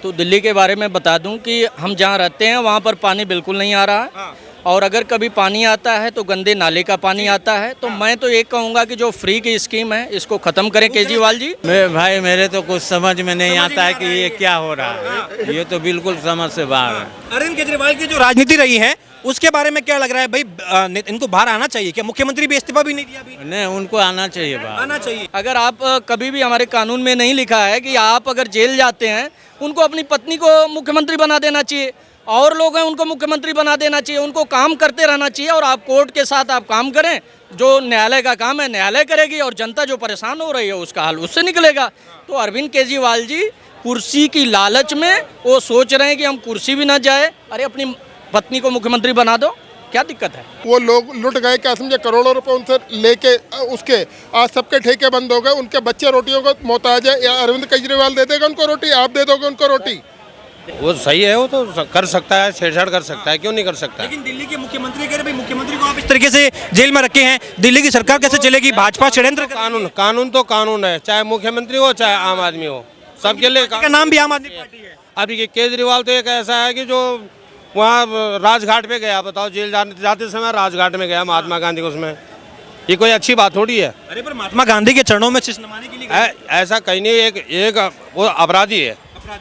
तो दिल्ली के बारे में बता दूं कि हम जहां रहते हैं वहां पर पानी बिल्कुल नहीं आ रहा है। हाँ। और अगर कभी पानी आता है तो गंदे नाले का पानी आता है। तो मैं तो ये कहूँगा कि जो फ्री की स्कीम है इसको ख़त्म करें केजरीवाल जी। भाई मेरे तो कुछ समझ में नहीं आता है कि ये क्या हो रहा है। ये तो बिल्कुल समझ से बाहर है। अरविंद केजरीवाल की जो राजनीति रही है उसके बारे में क्या लग रहा है भाई? इनको बाहर आना चाहिए क्या? मुख्यमंत्री भी इस्तीफा भी नहीं दिया अभी। नहीं, उनको आना चाहिए बाहर। आना चाहिए। अगर आप कभी भी हमारे कानून में नहीं लिखा है कि आप अगर जेल जाते हैं उनको अपनी पत्नी को मुख्यमंत्री बना देना चाहिए, और लोग हैं उनको मुख्यमंत्री बना देना चाहिए। उनको काम करते रहना चाहिए और आप कोर्ट के साथ आप काम करें। जो न्यायालय का काम है न्यायालय करेगी और जनता जो परेशान हो रही है उसका हल उससे निकलेगा। तो अरविंद केजरीवाल जी कुर्सी की लालच में वो सोच रहे हैं कि हम कुर्सी भी ना जाए। अरे अपनी पत्नी को मुख्यमंत्री बना दो, क्या दिक्कत है? वो लोग लुट गए, क्या समझे, करोड़ों रुपए उनसे लेके उसके आज सबके ठेके बंद हो गए। उनके बच्चे रोटियों को मोहताज है, या अरविंद केजरीवाल दे देगा उनको रोटी, आप दे दोगे उनको रोटी? वो सही है, वो तो कर सकता है, छेड़छाड़ कर सकता है, क्यों नहीं कर सकता? लेकिन दिल्ली के मुख्यमंत्री कह रहे भाई मुख्यमंत्री को आप इस तरीके से जेल में रखे हैं, दिल्ली की सरकार कैसे चलेगी? भाजपा षड्यंत्र कानून तो कानून है, चाहे मुख्यमंत्री हो चाहे आम आदमी हो, सबके लिए का नाम भी आम आदमी पार्टी है। अभी ये केजरीवाल तो एक ऐसा है कि जो वहाँ राजघाट पे गया, बताओ, जेल जाते समय राजघाट में गया महात्मा गांधी को, उसमें ये कोई अच्छी बात थोड़ी है। अरे पर महात्मा गांधी के चरणों में शीश नमाने के लिए ऐसा कहीं नहीं, एक वो अपराधी है,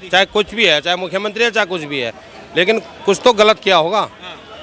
चाहे कुछ भी है, चाहे मुख्यमंत्री है चाहे कुछ भी है, लेकिन कुछ तो गलत किया होगा।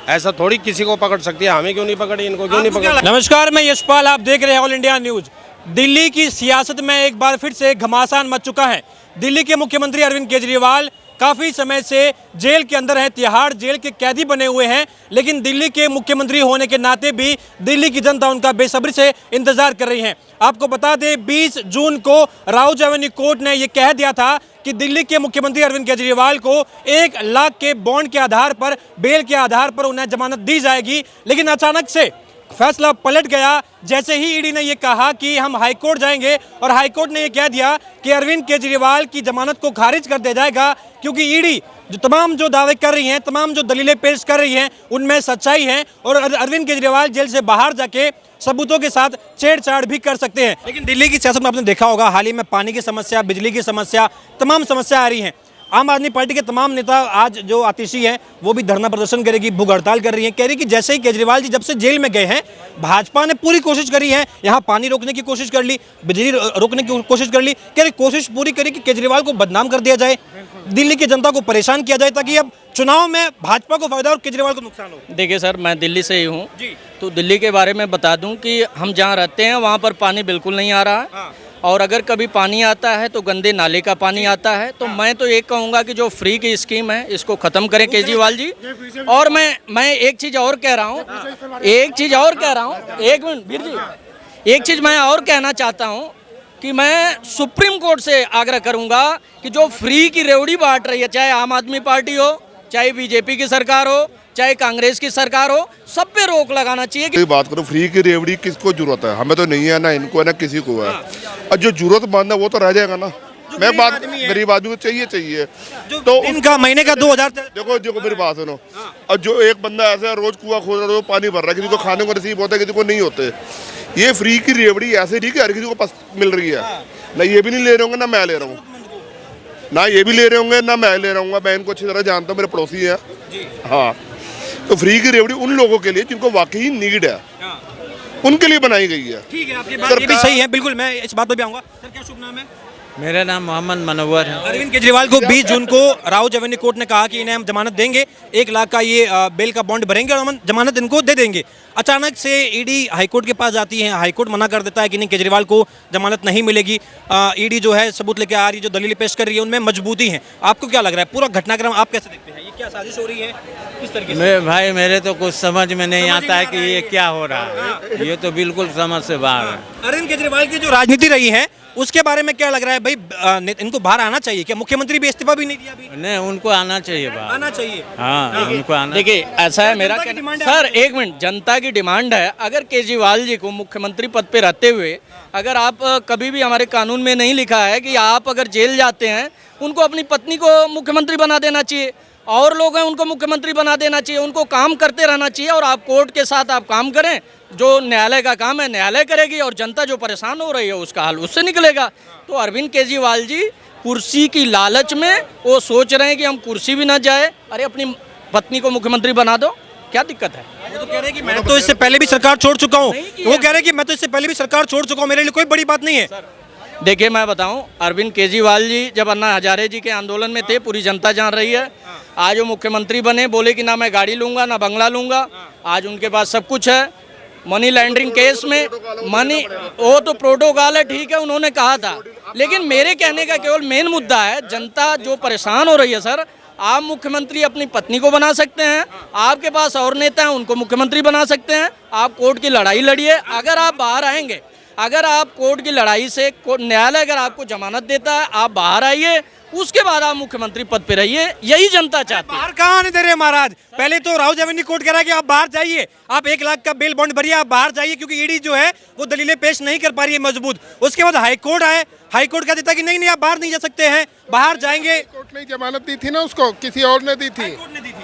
ऐसा थोड़ी किसी को पकड़ सकती है, हमें क्यों नहीं पकड़ी, इनको क्यों नहीं पकड़ी? नमस्कार, मैं यशपाल, आप देख रहे हैं ऑल इंडिया न्यूज। दिल्ली की सियासत में एक बार फिर से घमासान मच चुका है। दिल्ली के मुख्यमंत्री अरविंद केजरीवाल काफ़ी समय से जेल के अंदर हैं, तिहाड़ जेल के कैदी बने हुए हैं, लेकिन दिल्ली के मुख्यमंत्री होने के नाते भी दिल्ली की जनता उनका बेसब्री से इंतजार कर रही है। आपको बता दें 20 जून को राउज एवेन्यू कोर्ट ने यह कह दिया था कि दिल्ली के मुख्यमंत्री अरविंद केजरीवाल को 1 लाख के बॉन्ड के आधार पर, बेल के आधार पर उन्हें जमानत दी जाएगी। लेकिन अचानक से फैसला पलट गया जैसे ही ईडी ने यह कहा कि हम हाईकोर्ट जाएंगे, और हाईकोर्ट ने यह कह दिया कि अरविंद केजरीवाल की जमानत को खारिज कर दिया जाएगा, क्योंकि ईडी जो दावे कर रही हैं, तमाम जो दलीलें पेश कर रही हैं, उनमें सच्चाई है और अरविंद केजरीवाल जेल से बाहर जाके सबूतों के साथ छेड़छाड़ भी कर सकते हैं। लेकिन दिल्ली की सियासत में आपने देखा होगा, हाल ही में पानी की समस्या, बिजली की समस्या, तमाम समस्या आ रही हैं। आम आदमी पार्टी के तमाम नेता आज जो आतिशी हैं वो भी धरना प्रदर्शन करेगी, भूख हड़ताल कर रही है। कह रही कि जैसे ही केजरीवाल जी जब से जेल में गए हैं, भाजपा ने पूरी कोशिश करी है, यहाँ पानी रोकने की कोशिश कर ली, बिजली रोकने की कोशिश कर ली। कह रही कोशिश पूरी करी कि केजरीवाल को बदनाम कर दिया जाए, दिल्ली की जनता को परेशान किया जाए, ताकि अब चुनाव में भाजपा को फायदा और केजरीवाल को नुकसान हो। देखिए सर, मैं दिल्ली से ही हूँ, तो दिल्ली के बारे में बता दूं कि हम जहाँ रहते हैं वहाँ पर पानी बिल्कुल नहीं आ रहा है। और अगर कभी पानी आता है तो गंदे नाले का पानी आता है। तो मैं तो ये कहूँगा कि जो फ्री की स्कीम है इसको ख़त्म करें केजरीवाल जी। और मैं एक चीज़ और कह रहा हूँ, एक मिनट वीर जी, एक चीज़ मैं और कहना चाहता हूँ कि मैं सुप्रीम कोर्ट से आग्रह करूँगा कि जो फ्री की रेवड़ी बांट रही है, चाहे आम आदमी पार्टी हो, चाहे बीजेपी की सरकार हो, चाहे कांग्रेस की सरकार हो, सब पे रोक लगाना चाहिए। कि बात करो, फ्री की रेवड़ी किसको जरूरत है? हमें तो नहीं है, ना इनको है ना किसी को है। और जो जरूरतमंद है वो तो रह जाएगा ना। मैं बात गरीब आदमी को चाहिए तो इनका महीने का 2000। देखो मेरी बात सुनो, और जो एक बंदा ऐसा रोज कुआं खोद रहा है, पानी भर रहा है, किसी को खाने को नसीब होता है, किसी को नहीं होते। ये फ्री की रेवड़ी ऐसे नहीं कि हर किसी को मिल रही है। ना ये भी नहीं ले रहे होंगे, ना मैं ले रहा हूँ, ना ये भी ले रहे होंगे, ना मैं ले रहा हूँ। मैं इनको अच्छी तरह जानता हूँ, मेरे पड़ोसी हैं। हाँ, तो फ्री की रेवड़ी उन लोगों के लिए जिनको वाकई नीड है, उनके लिए बनाई गई है। ठीक है, आपकी बात ये भी सही है, बिल्कुल मैं इस बात पर भी आऊंगा। सर, क्या शुभ नाम है? मेरा नाम मोहम्मद मनोवर है। अरविंद केजरीवाल को 20 जून को राउज एवेन्यू कोर्ट ने कहा कि इन्हें हम जमानत देंगे, 1 लाख का ये बेल का बॉन्ड भरेंगे और हम जमानत इनको दे देंगे। अचानक से ईडी हाईकोर्ट के पास जाती है, हाईकोर्ट मना कर देता है कि नहीं, केजरीवाल को जमानत नहीं मिलेगी। ईडी जो है सबूत लेके आ रही है, जो दलीलें पेश कर रही है उनमें मजबूती है। आपको क्या लग रहा है पूरा घटनाक्रम आप कैसे देखते हैं? ये क्या साजिश हो रही है, किस तरीके से? भाई मेरे तो कुछ समझ में नहीं आता है कि ये क्या हो रहा है। ये तो बिल्कुल समझ से बाहर है। अरविंद केजरीवाल की जो राजनीति रही है उसके बारे में क्या लग रहा है भाई? इनको बाहर आना चाहिए क्या? मुख्यमंत्री भी इस्तीफा भी नहीं दिया अभी। नहीं, उनको आना चाहिए बाहर। आना चाहिए। हाँ, उनको आना। देखिए ऐसा है, मेरा सर एक मिनट, जनता की डिमांड है। अगर केजरीवाल जी को मुख्यमंत्री पद पे रहते हुए, अगर आप कभी भी हमारे कानून में नहीं लिखा है कि आप अगर जेल जाते हैं उनको अपनी पत्नी को मुख्यमंत्री बना देना चाहिए, और लोग हैं उनको मुख्यमंत्री बना देना चाहिए। उनको काम करते रहना चाहिए और आप कोर्ट के साथ आप काम करें। जो न्यायालय का काम है न्यायालय करेगी और जनता जो परेशान हो रही है उसका हल उससे निकलेगा। तो अरविंद केजरीवाल जी कुर्सी की लालच में वो सोच रहे हैं कि हम कुर्सी भी ना जाए, अरे अपनी पत्नी को मुख्यमंत्री बना दो, क्या दिक्कत है? वो तो कह रहे हैं कि मैं तो इससे पहले भी सरकार छोड़ चुका हूँ। वो कह रहे हैं कि मैं तो इससे पहले भी सरकार छोड़ चुका हूँ, मेरे लिए कोई बड़ी बात नहीं है। देखिए मैं बताऊं, अरविंद केजरीवाल जी जब अन्ना हजारे जी के आंदोलन में थे, पूरी जनता जान रही है। आज वो मुख्यमंत्री बने, बोले कि ना मैं गाड़ी लूंगा ना बंगला लूंगा, आज उनके पास सब कुछ है। मनी लॉन्ड्रिंग केस में मनी, वो तो प्रोटोकॉल है, ठीक है, उन्होंने कहा था, लेकिन मेरे कहने का केवल मेन मुद्दा है, जनता जो परेशान हो रही है सर, आप मुख्यमंत्री अपनी पत्नी को बना सकते हैं, आपके पास और नेता हैं उनको मुख्यमंत्री बना सकते हैं, आप कोर्ट की लड़ाई लड़िए। अगर आप बाहर आएंगे, अगर आप कोर्ट की लड़ाई से न्यायालय अगर आपको जमानत देता है, आप बाहर आइए, उसके बाद आप मुख्यमंत्री पद पे रहिए, यही जनता चाहती है। बाहर कहाँ आने दे रहे हैं महाराज? पहले तो राहुल एवेन्यू कोर्ट कह रहा है कि आप बाहर जाइए, आप 1 लाख का बेल बॉन्ड भरिए, आप बाहर जाइए, क्योंकि ईडी जो है वो दलीलें पेश नहीं कर पा रही है मजबूत। उसके बाद हाई कोर्ट आए, हाई कोर्ट कह देता कि नहीं नहीं आप बाहर नहीं जा सकते हैं, बाहर जाएंगे। कोर्ट ने जमानत दी थी ना उसको, किसी और ने दी थी।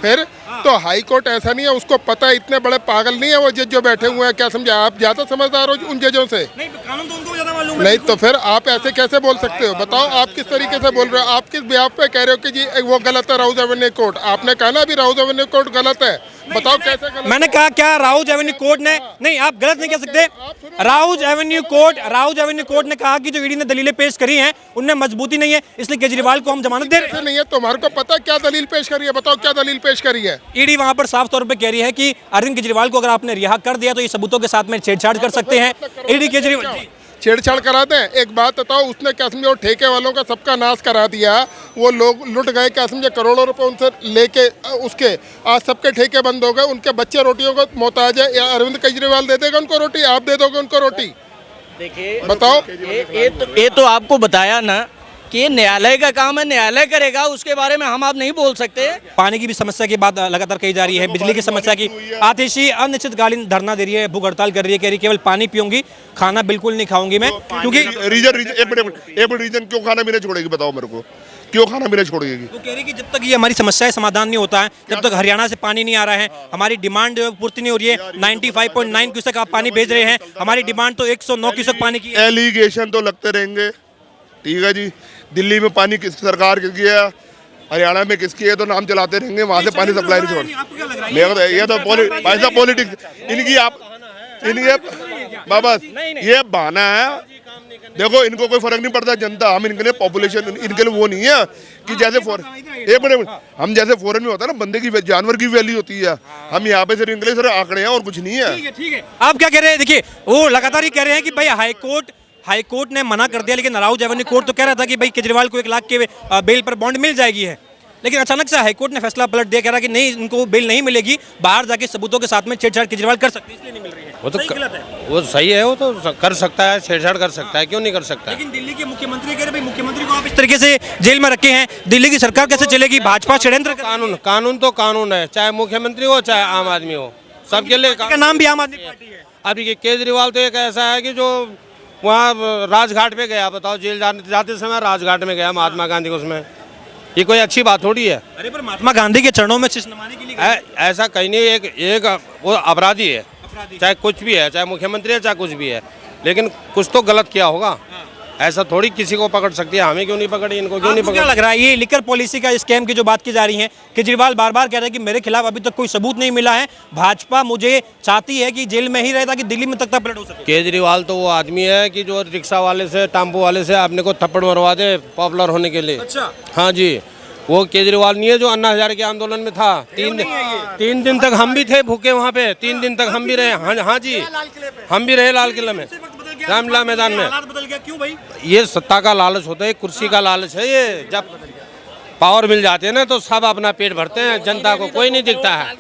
फिर तो हाई कोर्ट ऐसा नहीं है, उसको पता है, इतने बड़े पागल नहीं है वो जज जो बैठे हुए हैं। क्या समझा आप? ज्यादा समझदार हो उन जजों से। नहीं, कानून तो उनको ज्यादा मालूम है। नहीं तो फिर आप ऐसे कैसे बोल सकते हो? बताओ आप किस तरीके से बोल रहे हो? आप किस ब्याह पे कह रहे हो कि जी वो गलत है राहुल एवेन्यू कोर्ट? आपने कहा ना अभी राहुल एवेन्यू कोर्ट गलत है, बताओ कैसे गलत? मैंने कहा क्या राहुल एवेन्यू कोर्ट ने, नहीं आप गलत नहीं कह सकते। राहुल एवेन्यू कोर्ट ने कहा कि जो ईडी ने दलीलें पेश करी हैं उनमें मजबूती नहीं है, इसलिए केजरीवाल को हम जमानत दे रहे हैं। नहीं है तुम्हारे को पता क्या दलील पेश करी है? बताओ क्या दलील पेश करी है? ईडी वहां पर साफ तौर पे कह रही है कि अरविंद केजरीवाल को अगर आपने रिहा कर दिया तो ये सबूतों के साथ में छेड़छाड़ कर सकते हैं। ईडी केजरीवाल छेड़छाड़ करा दें? एक बात बताओ, उसने क्या समझे, वो ठेके वालों का सबका नाश करा दिया, वो लोग लुट गए, क्या समझे, करोड़ों रुपए उनसे लेके उसके आज सबके ठेके बंद हो गए, उनके बच्चे रोटियों को मोहताज है, या अरविंद केजरीवाल दे देगा उनको रोटी? आप दे दोगे उनको रोटी? देखिए बताओ। ये तो आपको बताया ना कि ये न्यायालय का काम है, न्यायालय करेगा, उसके बारे में हम आप नहीं बोल सकते। पानी की भी समस्या की बात लगातार कही जा रही है, बिजली की समस्या की। आतिशी अनिश्चितकालीन धरना दे रही है, भूख हड़ताल कर रही है, कह रही केवल पानी पीऊंगी, खाना बिल्कुल नहीं खाऊंगी मैं, क्योंकि एक रीजन क्यों खाना भी नहीं छोड़ेगी? बताओ मेरे को, क्यों खाना भी नहीं छोड़ेगी? वो कह रही कि जब तक ये हमारी समस्या समाधान नहीं होता है, जब तक हरियाणा से पानी नहीं आ रहा है, हमारी डिमांड पूर्ति नहीं हो रही है। 95.9 क्यूसेक आप पानी भेज रहे हैं, हमारी डिमांड तो 109 क्यूसेक पानी की है। एलिगेशन तो लगते रहेंगे, ठीक है जी। दिल्ली में पानी किस सरकार किसकी है, हरियाणा में किसकी है, तो नाम चलाते रहेंगे, वहां से पानी सप्लाई नहीं छोड़। ये तो पैसा पॉलिटिक्स इनकी, आप इनके बाबा ये बहाना है। देखो इनको कोई फर्क नहीं पड़ता, जनता, हम इनके लिए पॉपुलेशन, इनके लिए वो नहीं है कि जैसे एक मिनट, हम जैसे फॉरेन में होता है ना, बंदे की जानवर की वैल्यू होती है, हम यहाँ पे सिर्फ इनके लिए सिर्फ आंकड़े हैं और कुछ नहीं है। ठीक है, आप क्या कह रहे हैं? देखिए वो लगातार ही कह रहे हैं कि भाई हाई कोर्ट ने मना कर दिया, लेकिन राहुल एवेन्यू कोर्ट तो कह रहा था कि भाई केजरीवाल को 1 लाख के बेल पर बॉन्ड मिल जाएगी है, लेकिन अचानक से हाईकोर्ट ने फैसला पलट दिया, कह रहा कि नहीं इनको बेल नहीं मिलेगी, बाहर जाके सबूतों के साथ में छेड़छाड़ केजरीवाल कर सकते हैं, इसलिए नहीं मिल रही है। वो तो सही गलत है? वो सही है, वो तो कर सकता है, छेड़छाड़ कर सकता है, क्यों नहीं कर सकता है? लेकिन दिल्ली के मुख्यमंत्री कह रहे भाई मुख्यमंत्री को आप इस तरीके से जेल में रखे हैं, दिल्ली की सरकार कैसे चलेगी? भाजपा षड्यंत्र कानून तो कानून है, चाहे मुख्यमंत्री हो चाहे आम आदमी हो, सबके लिए का नाम भी आम आदमी पार्टी है। अभी केजरीवाल तो एक ऐसा है कि जो वहाँ राजघाट पे गया, बताओ, जेल जाते समय राजघाट में गया महात्मा गांधी को, उसमें ये कोई अच्छी बात थोड़ी है। अरे पर महात्मा गांधी के चरणों में शीश नमाने के लिए ऐसा कहीं नहीं, एक वो अपराधी है, चाहे कुछ भी है, चाहे मुख्यमंत्री है चाहे कुछ भी है, लेकिन कुछ तो गलत किया होगा। ऐसा थोड़ी किसी को पकड़ सकती है, हमें क्यों नहीं पकड़ी, इनको क्यों नहीं पकड़ी? क्या लग रहा है ये लिकर पॉलिसी का स्कैम की जो बात की जा रही है, केजरीवाल बार बार कह रहे हैं कि मेरे खिलाफ अभी तक कोई सबूत नहीं मिला है, भाजपा मुझे चाहती है कि जेल में ही रहे ताकि दिल्ली में तख्ता पलट हो सके। केजरीवाल तो वो आदमी है कि जो रिक्शा वाले से, टेम्पो वाले से अपने को थप्पड़ मरवा दे पॉपुलर होने के लिए। अच्छा, हाँ जी, वो केजरीवाल नहीं है जो अन्ना हजारे के आंदोलन में था। 3 दिन तक हम भी थे भूखे वहाँ पे, 3 दिन तक हम भी रहे। हाँ जी, हम भी रहे लाल किले में, रामलीला मैदान में। बदल गया क्यों भाई? ये सत्ता का लालच होता है, कुर्सी का लालच है। ये जब पावर मिल जाते हैं ना तो सब अपना पेट भरते हैं, जनता को कोई नहीं दिखता है।